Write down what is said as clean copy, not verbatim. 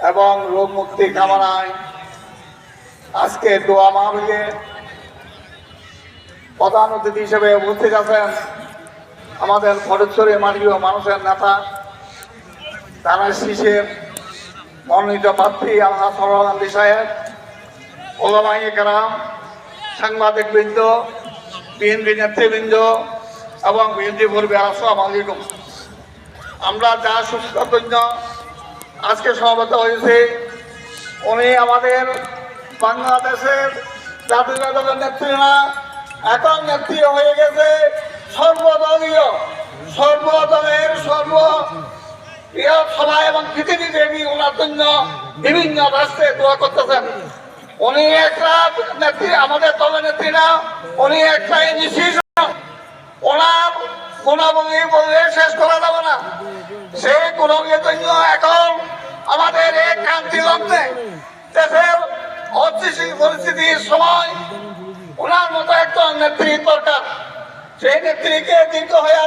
এবং রোগ মুক্তি কামনায় আজকে দোয়া মাহফিলে প্রধান অতিথি হিসেবে উপস্থিত আছেন আমাদের ফটিকছড়ি মাটির মানুষের নেতা ধানের শীষের মনোনীত প্রার্থী আলহাজ সরওয়ার গান্ধী সাহেব, ওলামায়ে কেরাম, সাংবাদিক বৃন্দ, বিএনপি নেতৃবৃন্দ এবং বিএনপি কর্মী। আসসালামু আলাইকুম। আমরা যা সুস্থতার জন্য আজকে সমবেত হয়েছে, উনি আমাদের বাংলাদেশের জাতীয় দলের নেত্রী না, এখন নেত্রী হয়ে গেছে সর্বদলীয়, সর্বদলের বৃহৎ সভা এবং পৃথিবীব্যাপী ওনার জন্য বিভিন্ন রাষ্ট্রে দোয়া করতেছেন। উনি একটা নেত্রী, আমাদের দলের নেত্রী না, উনি একটা ইনস্টিটিউশন। ওনার গুণাবলী বললে শেষ করা যাবে না। সেই গুণাবলীর জন্য এখন আমাদের এই ক্রান্তি লগ্নে দেশের অস্থিতিশীল পরিস্থিতির সময় ওনার মতো একটা নেত্রী দরকার। সেই নেত্রীকে দীর্ঘ হয়ে